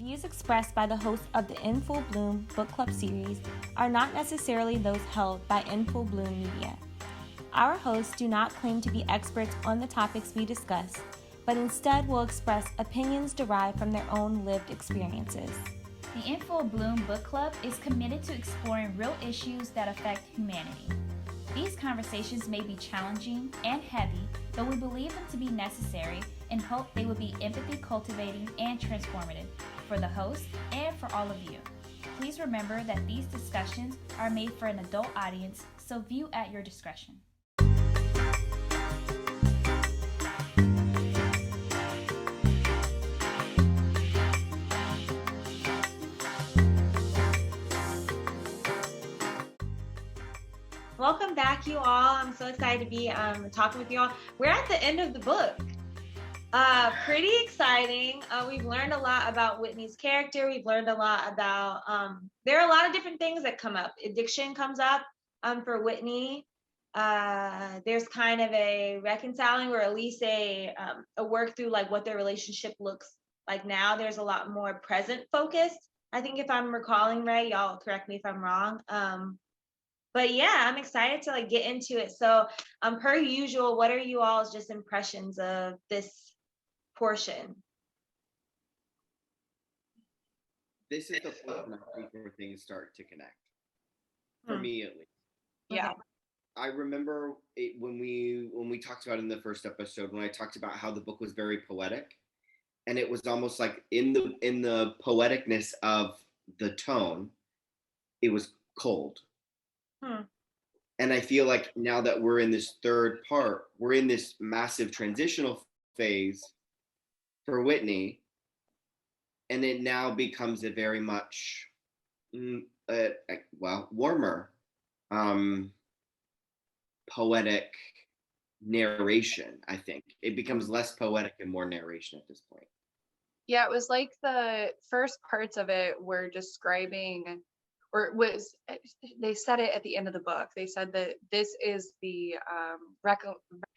views expressed by the hosts of the In Full Blume book club series are not necessarily those held by In Full Blume Media. Our hosts do not claim to be experts on the topics we discuss, but instead will express opinions derived from their own lived experiences. The In Full Blume book club is committed to exploring real issues that affect humanity. These conversations may be challenging and heavy, but we believe them to be necessary and hope they will be empathy cultivating and transformative for the host and for all of you. Please remember that these discussions are made for an adult audience, so view at your discretion. Welcome back, you all. I'm so excited to be talking with you all. We're at the end of the book. Pretty exciting. We've learned a lot about Whitney's character. We've learned a lot about, there are a lot of different things that come up. Addiction comes up for Whitney. There's kind of a reconciling or at least a work through like what their relationship looks like now. There's a lot more present focused. I think if I'm recalling right, y'all correct me if I'm wrong. But yeah, I'm excited to like get into it. So per usual, what are you all's just impressions of this portion? This is the point where things start to connect. For me at least. Yeah. I remember it when we talked about it in the first episode, when I talked about how the book was very poetic. And it was almost like in the poeticness of the tone, it was cold. And I feel like now that we're in this third part, we're in this massive transitional phase for Whitney, and it now becomes a very much, warmer, poetic narration. I think it becomes less poetic and more narration at this point. Yeah, it was like the first parts of it were describing, or they said it at the end of the book. They said that this is the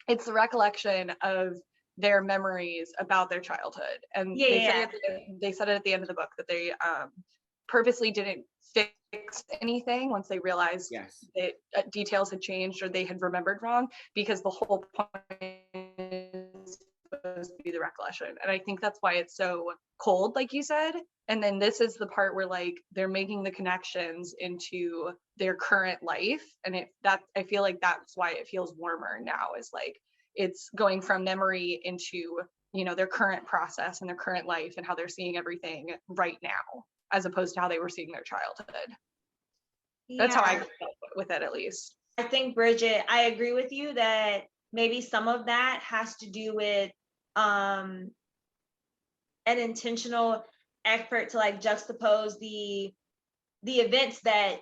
it's the recollection of their memories about their childhood, and they said it at the end of the book that they purposely didn't fix anything once they realized that details had changed or they had remembered wrong, because the whole point is supposed to be the recollection. And I think that's why it's so cold, like you said. And then this is the part where like they're making the connections into their current life, and I feel like that's why it feels warmer now, is like it's going from memory into, you know, their current process and their current life and how they're seeing everything right now, as opposed to how they were seeing their childhood. That's how I felt with it, at least. I think, Bridget, I agree with you that maybe some of that has to do with an intentional effort to like juxtapose the events that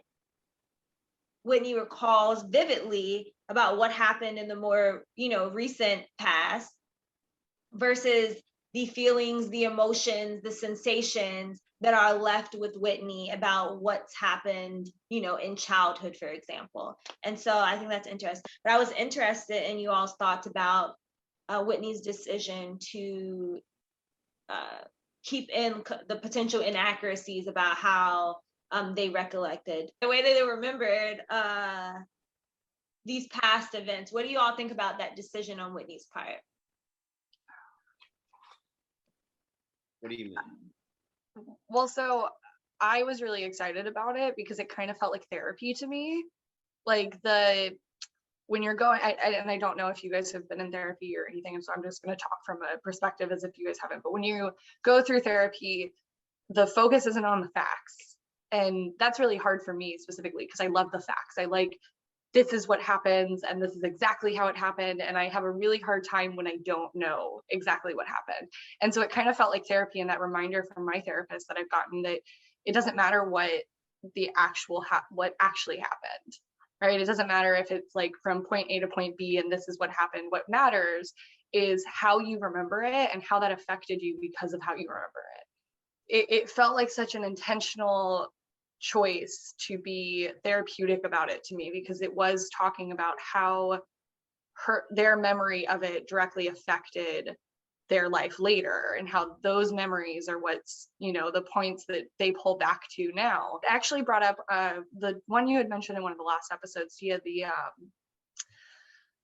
Whitney recalls vividly about what happened in the more, you know, recent past versus the feelings, the emotions, the sensations that are left with Whitney about what's happened, you know, in childhood, for example. And so I think that's interesting. But I was interested in you all's thoughts about Whitney's decision to keep in the potential inaccuracies about how they recollected the way that they remembered these past events. What do you all think about that decision on Whitney's part? What do you mean? Well, so I was really excited about it because it kind of felt like therapy to me. Like when you're going, and I don't know if you guys have been in therapy or anything, and so I'm just going to talk from a perspective as if you guys haven't, but when you go through therapy, the focus isn't on the facts. And that's really hard for me specifically, because I love the facts. I like, this is what happens and this is exactly how it happened. And I have a really hard time when I don't know exactly what happened. And so it kind of felt like therapy, and that reminder from my therapist that I've gotten that it doesn't matter what the actual, what actually happened, right? It doesn't matter if it's like from point A to point B and this is what happened. What matters is how you remember it and how that affected you because of how you remember it. It felt like such an intentional choice to be therapeutic about it to me, because it was talking about how their memory of it directly affected their life later, and how those memories are what's, you know, the points that they pull back to now. It actually brought up the one you had mentioned in one of the last episodes,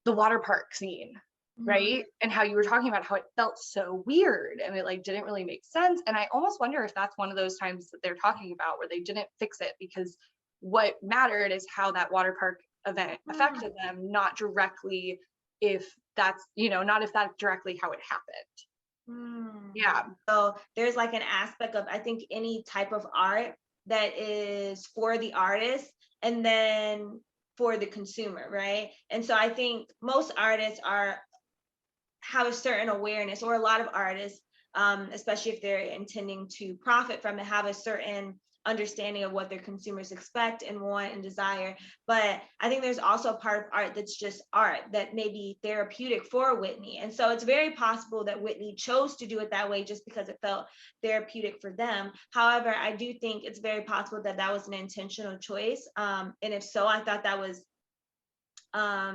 the water park scene, right? And how you were talking about how it felt so weird and it like didn't really make sense. And I almost wonder if that's one of those times that they're talking about where they didn't fix it because what mattered is how that water park event affected them, not directly if that's, you know, not if that's directly how it happened. Yeah. So there's like an aspect of, I think, any type of art that is for the artist and then for the consumer, right? And so I think most artists have a certain awareness, or a lot of artists, especially if they're intending to profit from it, have a certain understanding of what their consumers expect and want and desire. But I think there's also a part of art that's just art that may be therapeutic for Whitney. And so it's very possible that Whitney chose to do it that way just because it felt therapeutic for them. However, I do think it's very possible that that was an intentional choice. And if so, I thought that was, I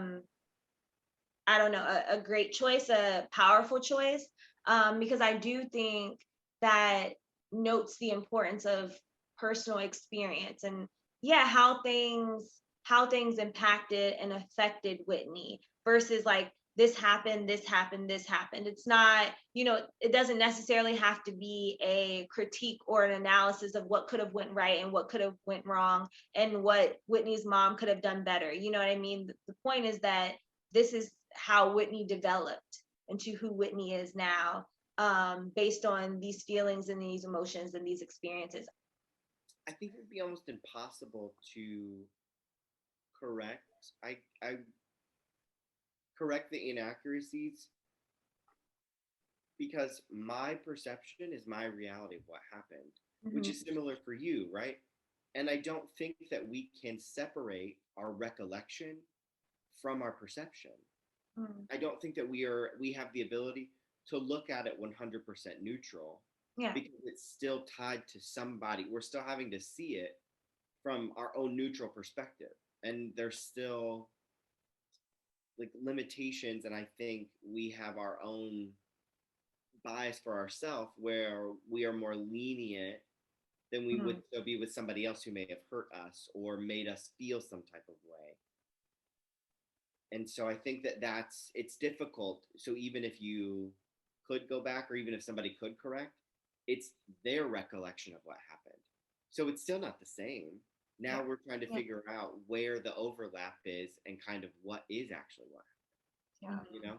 don't know, a great choice, a powerful choice, because I do think that notes the importance of personal experience and how things impacted and affected Whitney versus like this happened. It's not, you know, it doesn't necessarily have to be a critique or an analysis of what could have went right and what could have went wrong and what Whitney's mom could have done better. You know what I mean? The point is that this is how Whitney developed into who Whitney is now, based on these feelings and these emotions and these experiences. I think it would be almost impossible to correct. I correct the inaccuracies because my perception is my reality of what happened, which is similar for you, right? And I don't think that we can separate our recollection from our perception. I don't think that we have the ability to look at it 100% neutral, because it's still tied to somebody. We're still having to see it from our own neutral perspective, and there's still like limitations, and I think we have our own bias for ourselves where we are more lenient than we would still be with somebody else who may have hurt us or made us feel some type of way. And so I think that it's difficult. So even if you could go back, or even if somebody could correct, it's their recollection of what happened. So it's still not the same. Now we're trying to figure out where the overlap is and kind of what is actually what happened. You know?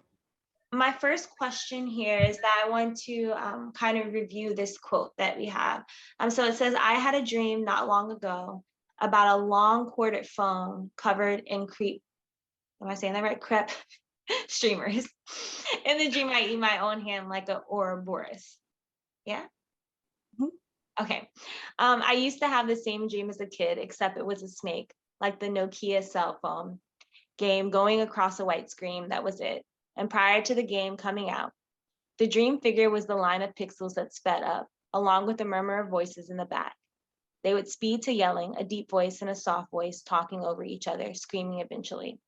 My first question here is that I want to kind of review this quote that we have. So it says, I had a dream not long ago about a long corded phone covered in crepe. Am I saying that right? Crepe streamers. In the dream, I eat my own hand like an Ouroboros. Yeah? Okay. I used to have the same dream as a kid, except it was a snake, like the Nokia cell phone game going across a white screen. That was it. And prior to the game coming out, the dream figure was the line of pixels that sped up, along with the murmur of voices in the back. They would speed to yelling, a deep voice and a soft voice talking over each other, screaming eventually.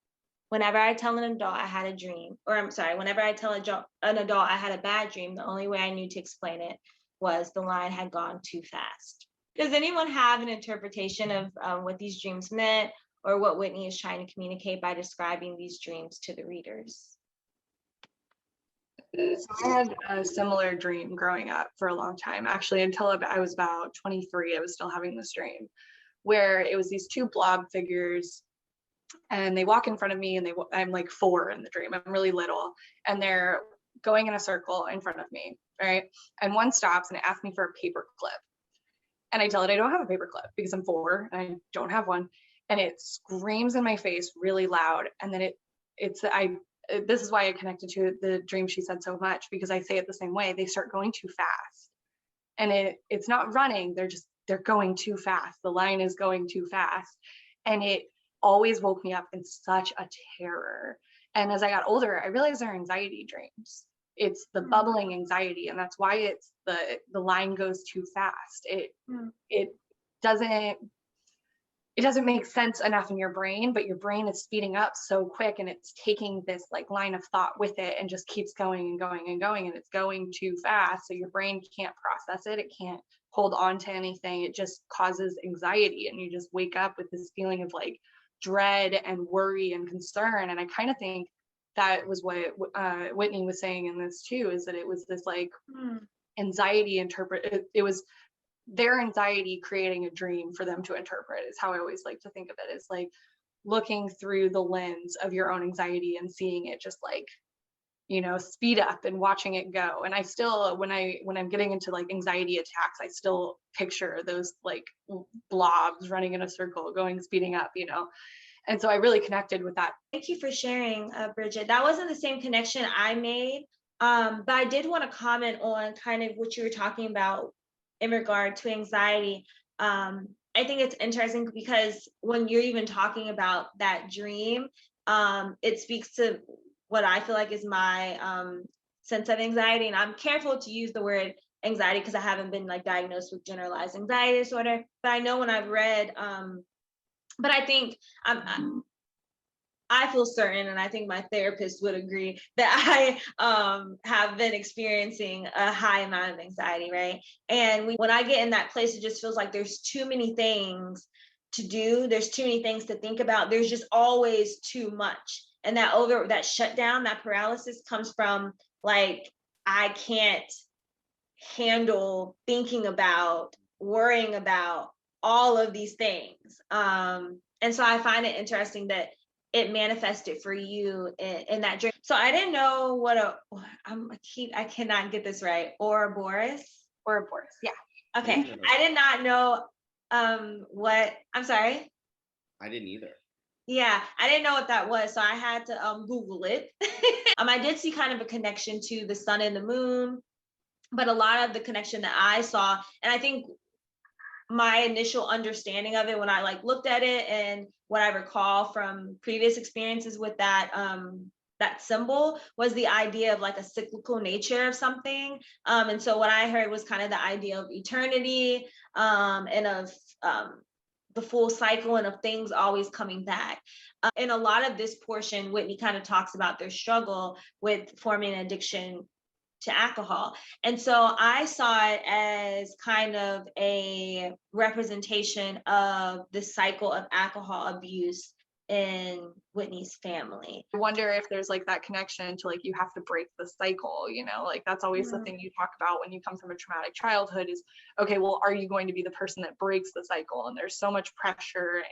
Whenever I tell an adult I had a dream, whenever I tell an adult I had a bad dream, the only way I knew to explain it was the line had gone too fast. Does anyone have an interpretation of what these dreams meant, or what Whitney is trying to communicate by describing these dreams to the readers? So I had a similar dream growing up for a long time, actually, until I was about 23. I was still having this dream where it was these two blob figures, and they walk in front of me, and I'm like 4 in the dream. I'm really little, and they're going in a circle in front of me, right? And one stops and asks me for a paper clip, and I tell it I don't have a paper clip because I'm 4 and I don't have one, and it screams in my face really loud. And then this is why I connected to the dream she said so much, because I say it the same way. They start going too fast, and it's not running. They're going too fast. The line is going too fast, and it always woke me up in such a terror. And as I got older, I realized they're anxiety dreams. It's the bubbling anxiety, and that's why it's the line goes too fast. It doesn't. it doesn't make sense enough in your brain, but your brain is speeding up so quick and it's taking this like line of thought with it and just keeps going and going and going, and it's going too fast. So your brain can't process it. It can't hold on to anything. It just causes anxiety, and you just wake up with this feeling of like dread and worry and concern. And I kind of think that was what Whitney was saying in this too, is that it was this like anxiety it was their anxiety creating a dream for them to interpret, is how I always like to think of it. It's like looking through the lens of your own anxiety and seeing it just like, you know, speed up and watching it go. And I still, when I'm getting into like anxiety attacks, I still picture those like blobs running in a circle going, speeding up, you know. And so I really connected with that. Thank you for sharing, Bridget. That wasn't the same connection I made, but I did want to comment on kind of what you were talking about in regard to anxiety. I think it's interesting because when you're even talking about that dream, it speaks to what I feel like is my sense of anxiety. And I'm careful to use the word anxiety because I haven't been like diagnosed with generalized anxiety disorder. But I know when I've read, but I think I feel certain, and I think my therapist would agree, that I have been experiencing a high amount of anxiety, right? And when I get in that place, it just feels like there's too many things to do. There's too many things to think about. There's just always too much. And that shutdown, that paralysis comes from like, I can't handle thinking about, worrying about all of these things. And so I find it interesting that it manifested for you in that dream. So I didn't know what I cannot get this right. Ouroboros? Ouroboros, yeah. Okay, I did not know what, I'm sorry? I didn't either. Yeah, I didn't know what that was, so I had to Google it. I did see kind of a connection to the sun and the moon, but a lot of the connection that I saw, and I think my initial understanding of it when I like looked at it and what I recall from previous experiences with that that symbol was the idea of like a cyclical nature of something. And so what I heard was kind of the idea of eternity and of the full cycle and of things always coming back. In a lot of this portion, Whitney kind of talks about their struggle with forming an addiction to alcohol. And so I saw it as kind of a representation of the cycle of alcohol abuse in Whitney's family. I wonder if there's like that connection to like, you have to break the cycle, you know, like that's always the thing you talk about when you come from a traumatic childhood is, okay, well, are you going to be the person that breaks the cycle? And there's so much pressure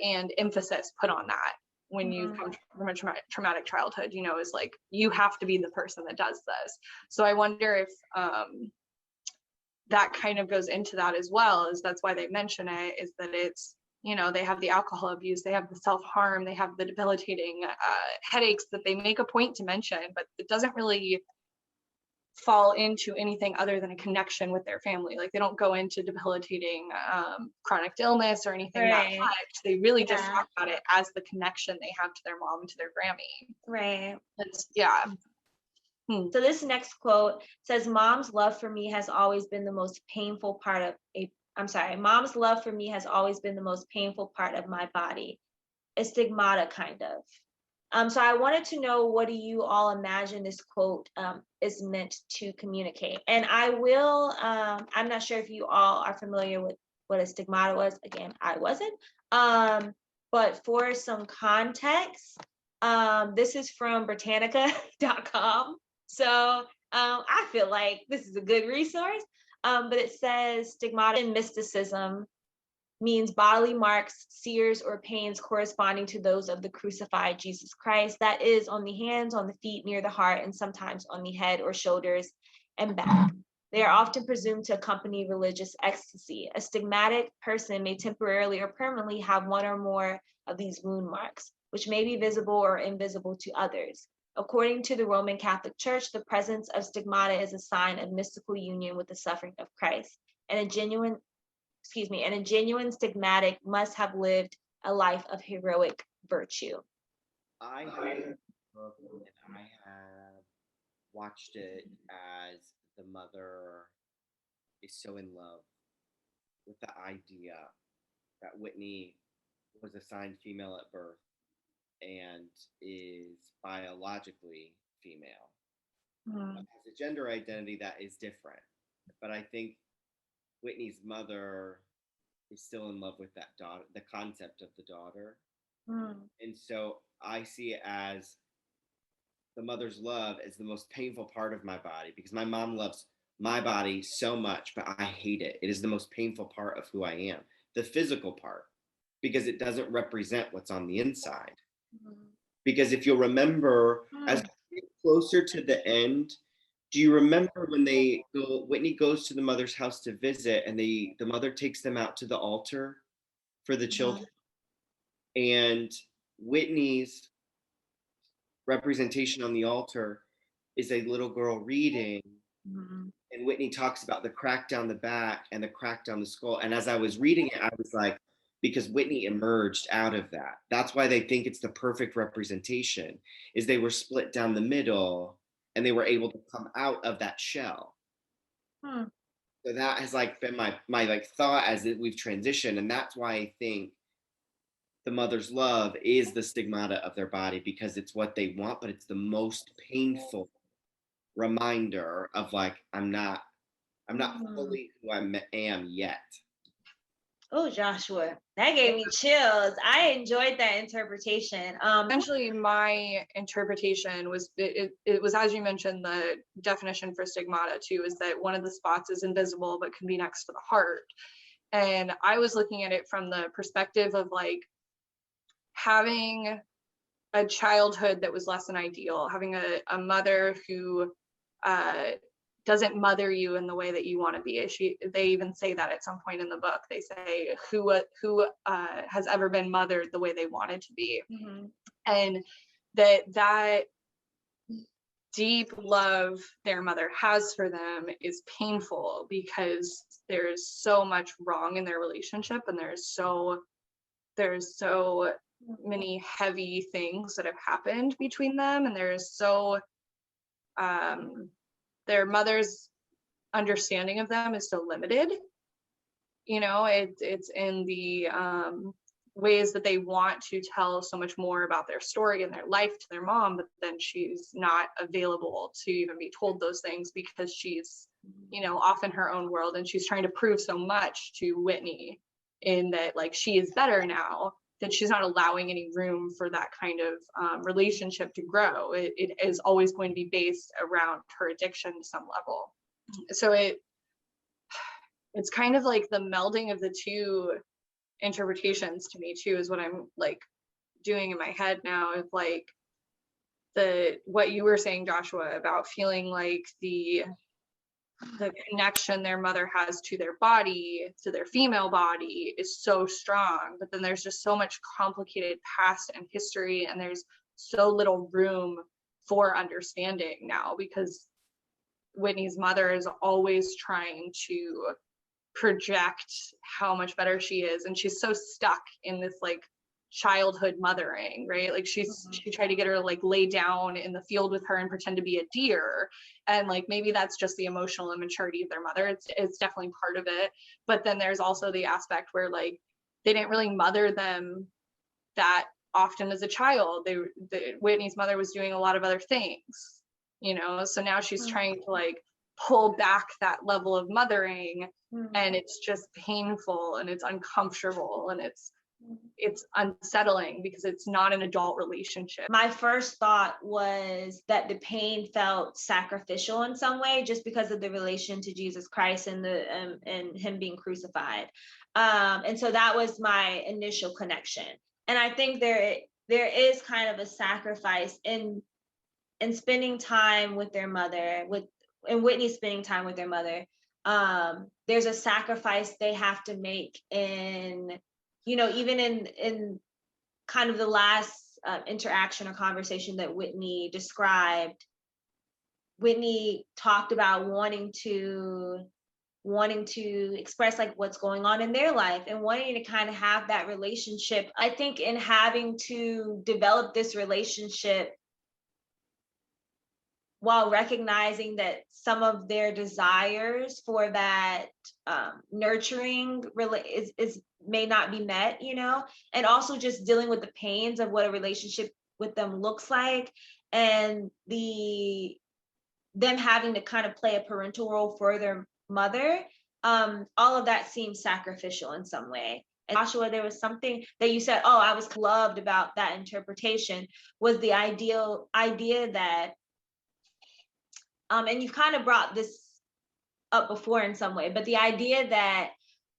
and emphasis put on that when you come from a traumatic childhood, you know, is like, you have to be the person that does this. So I wonder if that kind of goes into that as well, is that's why they mention it, is that it's, you know, they have the alcohol abuse, they have the self-harm, they have the debilitating headaches that they make a point to mention, but it doesn't really fall into anything other than a connection with their family. Like they don't go into debilitating chronic illness or anything that much. They really just talk about it as the connection they have to their mom and to their Grammy. Right. Yeah. So this next quote says, mom's love for me has always been the most painful part of mom's love for me has always been the most painful part of my body. A stigmata, kind of. So I wanted to know, what do you all imagine this quote is meant to communicate? And I will, I'm not sure if you all are familiar with what a stigmata was. Again, I wasn't. But for some context, this is from Britannica.com. So I feel like this is a good resource. But it says stigmata in mysticism means bodily marks, sears, or pains corresponding to those of the crucified Jesus Christ. That is on the hands, on the feet, near the heart, and sometimes on the head or shoulders and back. They are often presumed to accompany religious ecstasy. A stigmatic person may temporarily or permanently have one or more of these wound marks, which may be visible or invisible to others. According to the Roman Catholic Church, the presence of stigmata is a sign of mystical union with the suffering of Christ, and a genuine stigmatic must have lived a life of heroic virtue. I have watched it as the mother is so in love with the idea that Whitney was assigned female at birth and is biologically female. Has a gender identity that is different. But I think Whitney's mother is still in love with that daughter, the concept of the daughter. And so I see it as the mother's love is the most painful part of my body, because my mom loves my body so much, but I hate it. It is the most painful part of who I am, the physical part, because it doesn't represent what's on the inside. Because if you'll remember, as we get closer to the end, do you remember when Whitney goes to the mother's house to visit, and the mother takes them out to the altar for the children? And Whitney's representation on the altar is a little girl reading. And Whitney talks about the crack down the back and the crack down the skull. And as I was reading it, I was like, because Whitney emerged out of that. That's why they think it's the perfect representation, is they were split down the middle and they were able to come out of that shell. So that has like been my like thought as we've transitioned. And that's why I think the mother's love is the stigmata of their body, because it's what they want, but it's the most painful reminder of like, I'm not fully who I am yet. Oh, Joshua, that gave me chills. I enjoyed that interpretation. Essentially, my interpretation was it was, as you mentioned, the definition for stigmata too, is that one of the spots is invisible but can be next to the heart. And I was looking at it from the perspective of like having a childhood that was less than ideal, having a mother who doesn't mother you in the way that you want to be. They even say that at some point in the book. They say who has ever been mothered the way they wanted to be. And that deep love their mother has for them is painful, because there's so much wrong in their relationship, and there's so many heavy things that have happened between them, and there's so their mother's understanding of them is so limited. You know, it's in the ways that they want to tell so much more about their story and their life to their mom, but then she's not available to even be told those things, because she's, you know, off in her own world, and she's trying to prove so much to Whitney in that like she is better now, that she's not allowing any room for that kind of relationship to grow. It is always going to be based around her addiction to some level. So it's kind of like the melding of the two interpretations to me too, is what I'm like doing in my head now, of like what you were saying, Joshua, about feeling like the connection their mother has to their body, to their female body, is so strong, but then there's just so much complicated past and history, and there's so little room for understanding now, because Whitney's mother is always trying to project how much better she is, and she's so stuck in this like childhood mothering, right? Like she tried to get her to like lay down in the field with her and pretend to be a deer, and like maybe that's just the emotional immaturity of their mother. It's definitely part of it, but then there's also the aspect where like they didn't really mother them that often as a child. Whitney's mother was doing a lot of other things, you know, so now she's trying to like pull back that level of mothering, and it's just painful and it's uncomfortable and it's unsettling, because it's not an adult relationship. My first thought was that the pain felt sacrificial in some way, just because of the relation to Jesus Christ and and him being crucified. And so that was my initial connection. And I think there is kind of a sacrifice in spending time with their mother, and Whitney spending time with their mother. There's a sacrifice they have to make in, you know, even in kind of the last interaction or conversation that Whitney described. Whitney talked about wanting to express like what's going on in their life and wanting to kind of have that relationship. I think in having to develop this relationship while recognizing that some of their desires for that nurturing is may not be met, you know, and also just dealing with the pains of what a relationship with them looks like, and them having to kind of play a parental role for their mother. All of that seems sacrificial in some way. And Joshua, there was something that you said, oh, I was loved about that interpretation, was the idea that, and you've kind of brought this up before in some way, but the idea that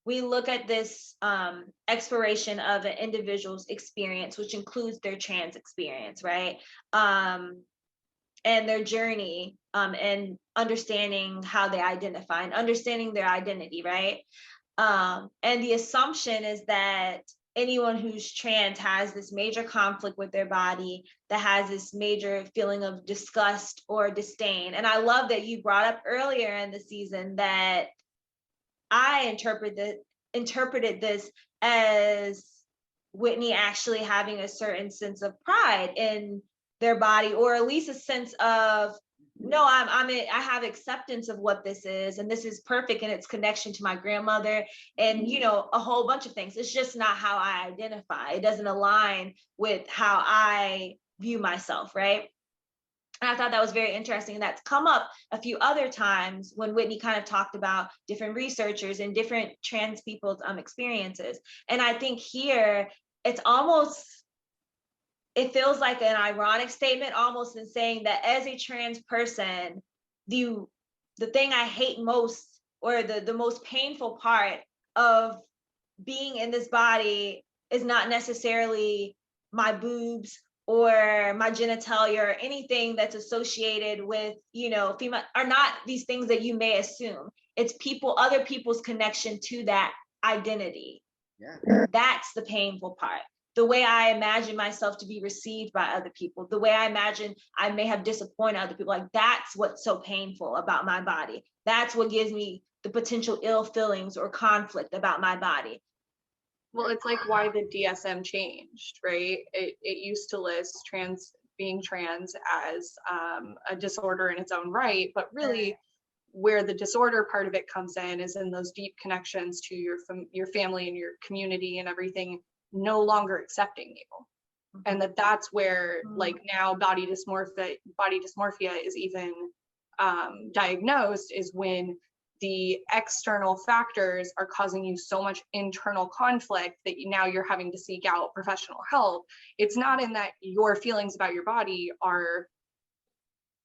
we look at this exploration of an individual's experience, which includes their trans experience, right? And their journey, and understanding how they identify and understanding their identity, right? And the assumption is that anyone who's trans has this major conflict with their body, that has this major feeling of disgust or disdain. And I love that you brought up earlier in the season that I interpreted this as Whitney actually having a certain sense of pride in their body, or at least a sense of, no, I have acceptance of what this is, and this is perfect in its connection to my grandmother, and you know, a whole bunch of things. It's just not how I identify. It doesn't align with how I view myself, right? And I thought that was very interesting. And that's come up a few other times when Whitney kind of talked about different researchers and different trans people's experiences. And I think here it's almost, it feels like an ironic statement, almost, in saying that as a trans person, the thing I hate most, or the most painful part of being in this body, is not necessarily my boobs or my genitalia or anything that's associated with, you know, female, are not these things that you may assume. It's other people's connection to that identity. Yeah. That's the painful part. The way I imagine myself to be received by other people, the way I imagine I may have disappointed other people, like that's what's so painful about my body. That's what gives me the potential ill feelings or conflict about my body. Well, it's like why the DSM changed, right? It used to list being trans as a disorder in its own right, but really where the disorder part of it comes in is in those deep connections to your family and your community and everything no longer accepting you. And that's where like now body dysmorphia is even diagnosed, is when the external factors are causing you so much internal conflict that now you're having to seek out professional help. It's not in that your feelings about your body are,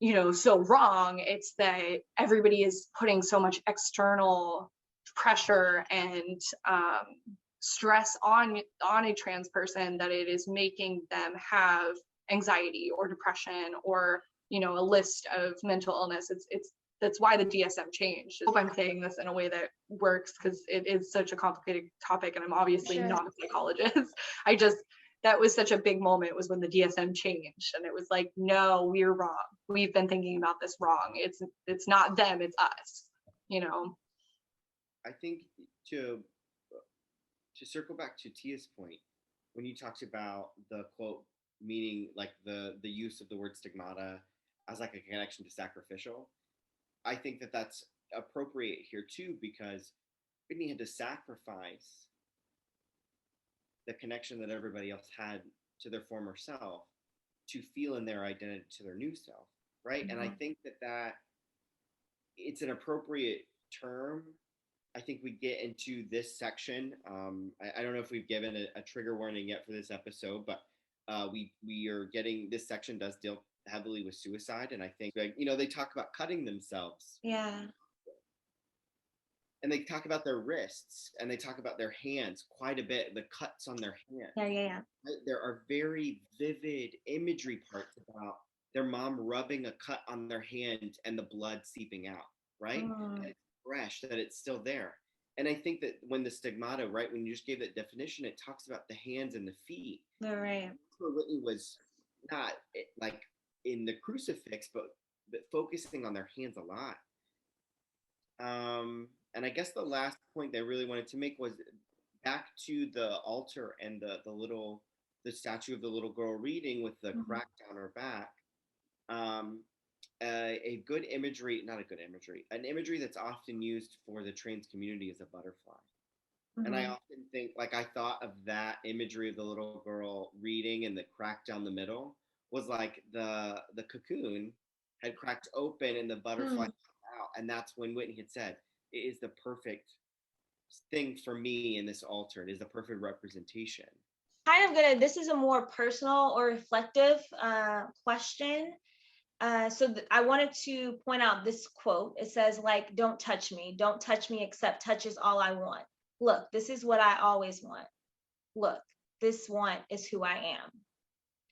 you know, so wrong. It's that everybody is putting so much external pressure and stress on a trans person that it is making them have anxiety or depression or, you know, a list of mental illness. That's why the DSM changed. I hope I'm saying this in a way that works, because it is such a complicated topic and I'm obviously not a psychologist. That was such a big moment, was when the DSM changed, and it was like, no, we're wrong. We've been thinking about this wrong. It's not them, it's us, you know? I think to circle back to Tia's point, when you talked about the quote, meaning like the use of the word stigmata as like a connection to sacrificial, I think that that's appropriate here too, because Whitney had to sacrifice the connection that everybody else had to their former self to feel in their identity to their new self, right? And I think that it's an appropriate term. I think we get into this section. I don't know if we've given a trigger warning yet for this episode, but we are getting, this section does deal heavily with suicide, and I think, like, you know, they talk about cutting themselves. Yeah. And they talk about their wrists, and they talk about their hands quite a bit, the cuts on their hands. Yeah. Right? There are very vivid imagery parts about their mom rubbing a cut on their hand and the blood seeping out, right? And it's fresh, that it's still there. And I think that when the stigmata, right, when you just gave that definition, it talks about the hands and the feet. All right. Whitney was not like in the crucifix, but focusing on their hands a lot. And I guess the last point that I really wanted to make was back to the altar and the statue of the little girl reading with the crack down her back. a good imagery, not a good imagery, an imagery that's often used for the trans community is a butterfly. And I often think, like, I thought of that imagery of the little girl reading and the crack down the middle was like the cocoon had cracked open and the butterfly came out. And that's when Whitney had said, it is the perfect thing for me in this altered, is the perfect representation. Kind of gonna, this is a more personal or reflective question. I wanted to point out this quote. It says, like, don't touch me except touch is all I want. Look, this is what I always want. Look, this want is who I am.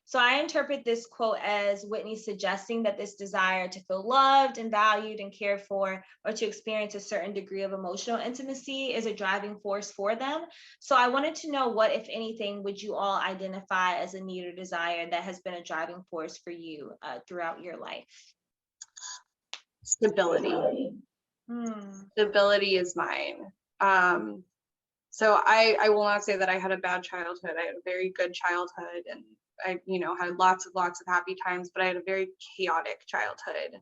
So I interpret this quote as Whitney suggesting that this desire to feel loved and valued and cared for, or to experience a certain degree of emotional intimacy, is a driving force for them. So I wanted to know, what, if anything, would you all identify as a need or desire that has been a driving force for you throughout your life? Stability. Stability is mine. So I will not say that I had a bad childhood. I had a very good childhood, and I, had lots of happy times, but I had a very chaotic childhood.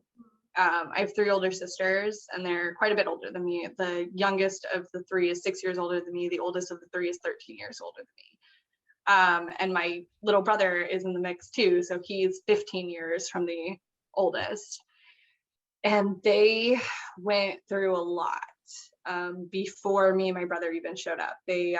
I have 3 older sisters, and they're quite a bit older than me. The youngest of the 3 is 6 years older than me. The oldest of the 3 is 13 years older than me. And my little brother is in the mix too. So he's 15 years from the oldest. And they went through a lot before me and my brother even showed up. They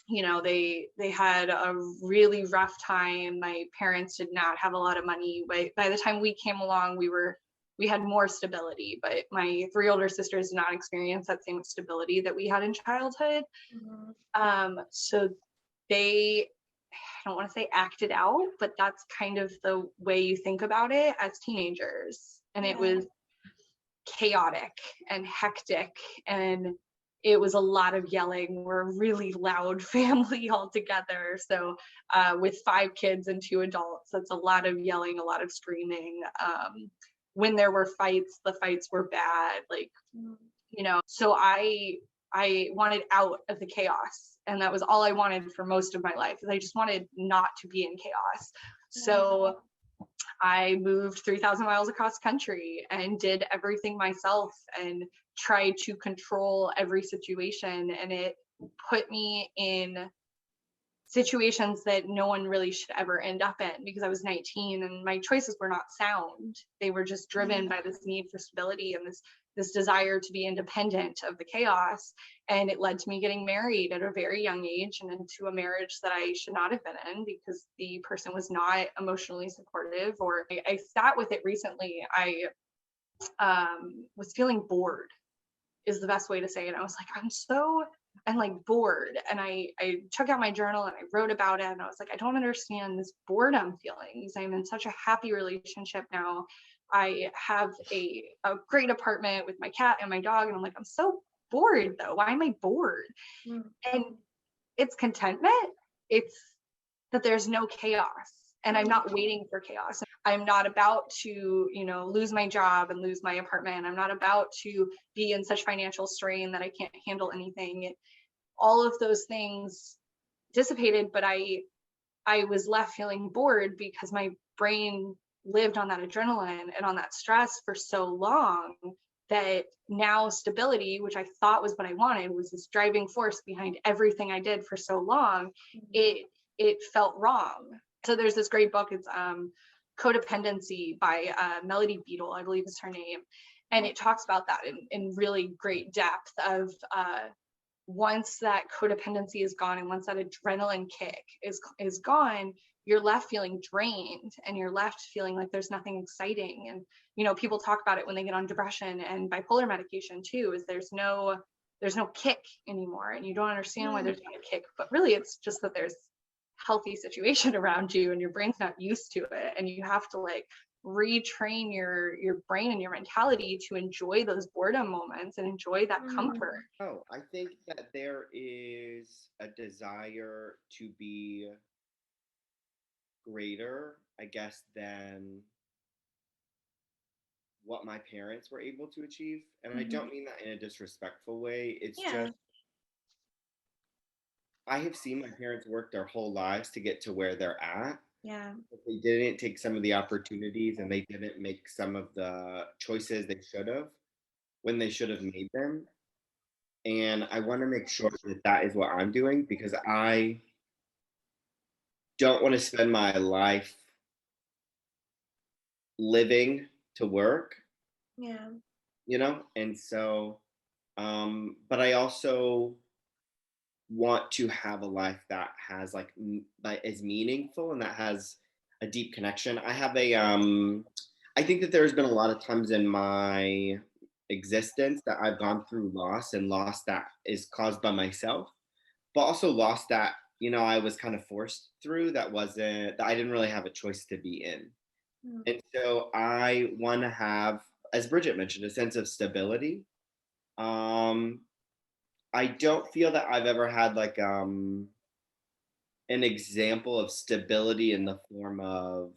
they had a really rough time. My parents did not have a lot of money. By the time we came along, we had more stability, but my 3 older sisters did not experience that same stability that we had in childhood. So they, I don't want to say acted out, but that's kind of the way you think about it as teenagers. And it was chaotic and hectic, and it was a lot of yelling. We're a really loud family all together. So with 5 kids and 2 adults, that's a lot of yelling, a lot of screaming. When there were fights, the fights were bad. So I wanted out of the chaos. And that was all I wanted for most of my life. I just wanted not to be in chaos. So I moved 3,000 miles across country and did everything myself and tried to control every situation. And it put me in situations that no one really should ever end up in, because I was 19 and my choices were not sound. They were just driven by this need for stability and this desire to be independent of the chaos. And it led to me getting married at a very young age and into a marriage that I should not have been in, because the person was not emotionally supportive. Or I sat with it recently. I was feeling bored, is the best way to say it. I was like, I'm like bored. And I took out my journal and I wrote about it. And I was like, I don't understand this boredom feelings. I'm in such a happy relationship now. I have a great apartment with my cat and my dog. And I'm like, I'm so bored though. Why am I bored? And it's contentment. It's that there's no chaos. And I'm not waiting for chaos. I'm not about to, lose my job and lose my apartment. I'm not about to be in such financial strain that I can't handle anything. All of those things dissipated, but I was left feeling bored because my brain lived on that adrenaline and on that stress for so long that now stability, which I thought was what I wanted, was this driving force behind everything I did for so long. It felt wrong. So there's this great book. It's Codependency by Melody Beadle, I believe is her name. And it talks about that in really great depth of once that codependency is gone and once that adrenaline kick is gone, you're left feeling drained and you're left feeling like there's nothing exciting. And, people talk about it when they get on depression and bipolar medication too, is there's no kick anymore. And you don't understand why there's not a kick, but really it's just that there's healthy situation around you and your brain's not used to it. And you have to retrain your brain and your mentality to enjoy those boredom moments and enjoy that comfort. Oh, I think that there is a desire to be greater, I guess, than what my parents were able to achieve. And I don't mean that in a disrespectful way. It's just, I have seen my parents work their whole lives to get to where they're at. Yeah. They didn't take some of the opportunities, and they didn't make some of the choices they should have when they should have made them. And I want to make sure that that is what I'm doing, because I don't want to spend my life living to work, Yeah. And so, but I also want to have a life that has that is meaningful and that has a deep connection. I think that there's been a lot of times in my existence that I've gone through loss, and loss that is caused by myself, but also loss that, I was kind of forced through, that I didn't really have a choice to be in. Mm. And so I want to have, as Bridget mentioned, a sense of stability. Um, I don't feel that I've ever had an example of stability in the form of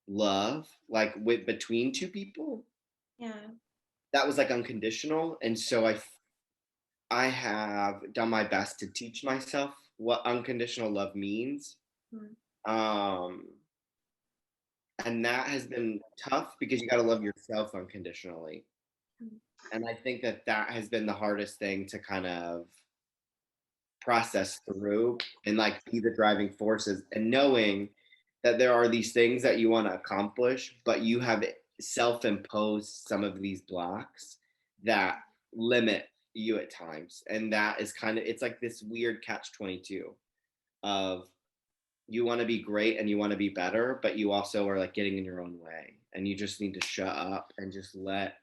love, like with between two people Yeah. that was like unconditional. And so I have done my best to teach myself what unconditional love means. Mm. Um, and that has been tough because you got to love yourself unconditionally. Mm. And I think that that has been the hardest thing to kind of process through, and like be the driving forces, and knowing that there are these things that you want to accomplish, but you have self-imposed some of these blocks that limit you at times. And that is kind of, it's like this weird catch 22 of, you want to be great and you want to be better, but you also are like getting in your own way, and you just need to shut up and just let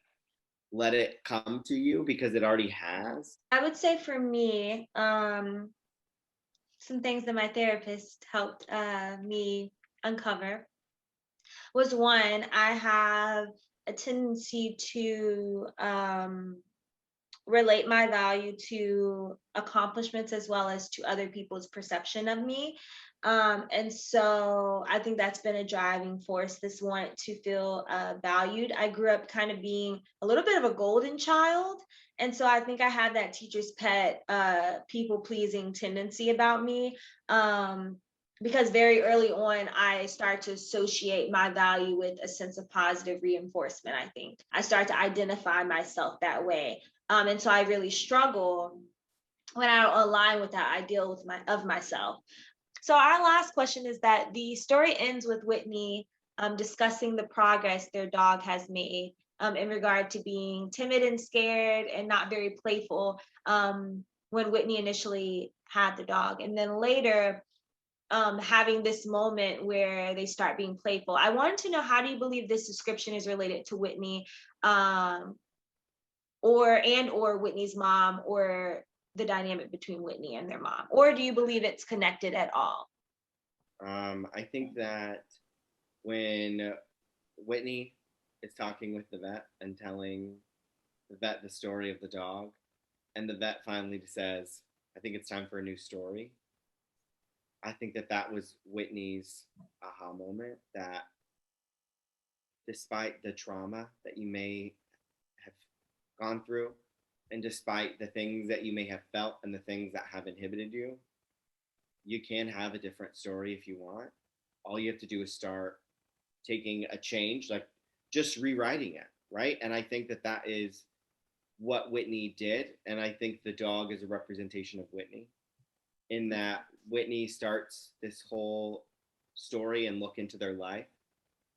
it come to you, because it already has. I would say for me, some things that my therapist helped me uncover was, one, I have a tendency to relate my value to accomplishments as well as to other people's perception of me. And so I think that's been a driving force, this want to feel valued. I grew up kind of being a little bit of a golden child. And so I think I had that teacher's pet, people pleasing tendency about me. Because very early on, I start to associate my value with a sense of positive reinforcement. I think I start to identify myself that way. And so I really struggle when I don't align with that ideal of myself. So our last question is that the story ends with Whitney discussing the progress their dog has made in regard to being timid and scared and not very playful when Whitney initially had the dog. And then later, having this moment where they start being playful. I wanted to know, how do you believe this description is related to Whitney, or Whitney's mom, or the dynamic between Whitney and their mom? Or do you believe it's connected at all? I think that when Whitney is talking with the vet and telling the vet the story of the dog, and the vet finally says, "I think it's time for a new story." I think that that was Whitney's aha moment, that despite the trauma that you may have gone through, and despite the things that you may have felt and the things that have inhibited you, you can have a different story if you want. All you have to do is start taking a change, like just rewriting it, right? And I think that that is what Whitney did. And I think the dog is a representation of Whitney, in that Whitney starts this whole story and look into their life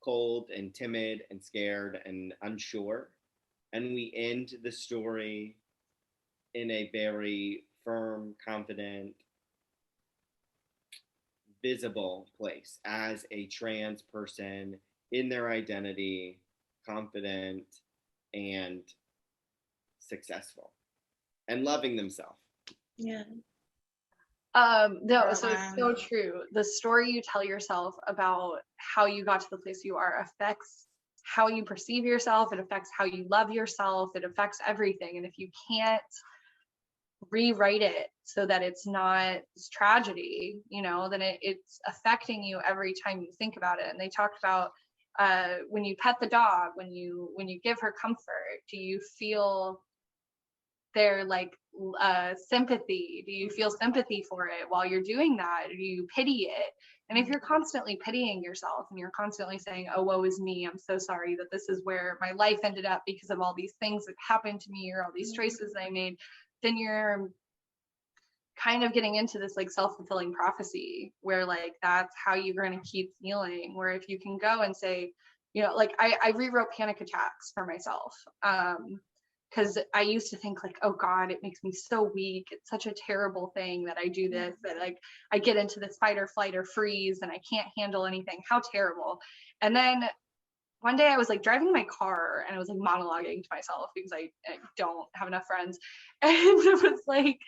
cold and timid and scared and unsure. And we end the story in a very firm, confident, visible place as a trans person in their identity, confident and successful and loving themselves. Yeah. No, Oh, so it's wow. so true. The story you tell yourself about how you got to the place you are affects how you perceive yourself. It affects how you love yourself. It affects everything. And if you can't rewrite it so that it's not this tragedy, then it's affecting you every time you think about it. And they talked about when you pet the dog, when you give her comfort, do you feel their like sympathy? Do you feel sympathy for it while you're doing that? Do you pity it? And if you're constantly pitying yourself and you're constantly saying, oh, woe is me, I'm so sorry that this is where my life ended up because of all these things that happened to me or all these choices I made, then you're kind of getting into this like self-fulfilling prophecy where like that's how you're going to keep feeling. Where if you can go and say, you know, like I rewrote panic attacks for myself. Because I used to think like, oh God, it makes me so weak. It's such a terrible thing that I do this, that like I get into this fight or flight or freeze and I can't handle anything. How terrible. And then one day I was like driving my car and I was like monologuing to myself because I don't have enough friends. And it was like,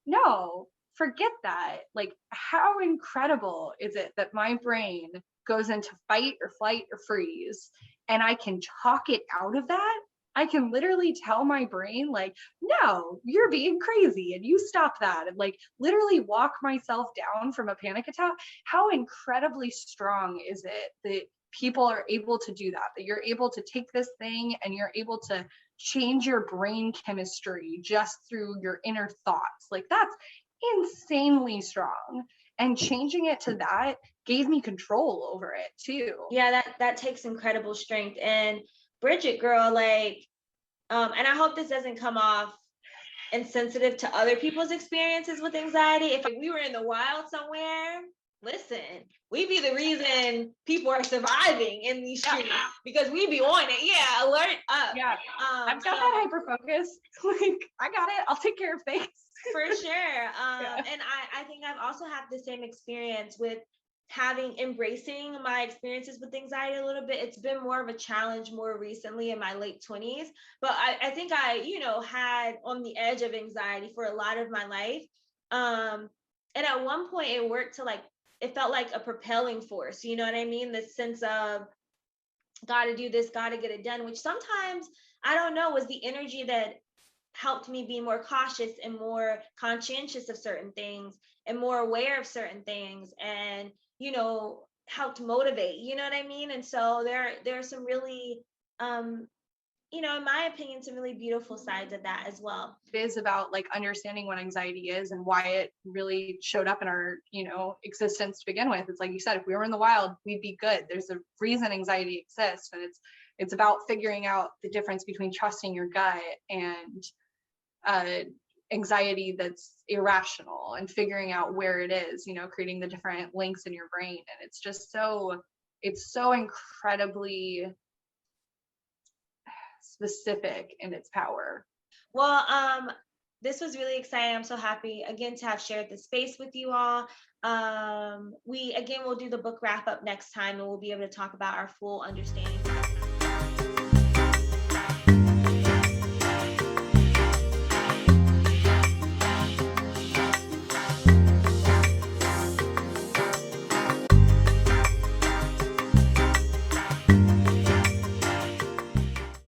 no, forget that. Like, how incredible is it that my brain goes into fight or flight or freeze and I can talk it out of that? I can literally tell my brain, like, no, you're being crazy and you stop that, and like literally walk myself down from a panic attack. How incredibly strong is it that people are able to do that, that you're able to take this thing and you're able to change your brain chemistry just through your inner thoughts? Like, that's insanely strong. And changing it to that gave me control over it too. Yeah, that takes incredible strength. And Bridget, girl, like, and I hope this doesn't come off insensitive to other people's experiences with anxiety. If we were in the wild somewhere, listen, we be the reason people are surviving in these streets because we be on it. Yeah, alert up. Yeah, I've got that hyper focus. Like, I got it. I'll take care of things. For sure. And I think I've also had the same experience with embracing my experiences with anxiety a little bit. It's been more of a challenge more recently in my late 20s, but I think I, you know, had on the edge of anxiety for a lot of my life. And at one point it worked to like, it felt like a propelling force, you know what I mean? The sense of gotta do this, gotta get it done, which sometimes, I don't know, was the energy that helped me be more cautious and more conscientious of certain things and more aware of certain things, and, you know, helped motivate, you know what I mean? And so there are some really, you know, in my opinion, some really beautiful sides of that as well. It is about like understanding what anxiety is and why it really showed up in our, you know, existence to begin with. It's like you said, if we were in the wild, we'd be good. There's a reason anxiety exists, and it's about figuring out the difference between trusting your gut and anxiety that's irrational, and figuring out where it is, you know, creating the different links in your brain. And it's just it's so incredibly specific in its power. Well, this was really exciting. I'm so happy again to have shared this space with you all. We'll do the book wrap up next time, and we'll be able to talk about our full understanding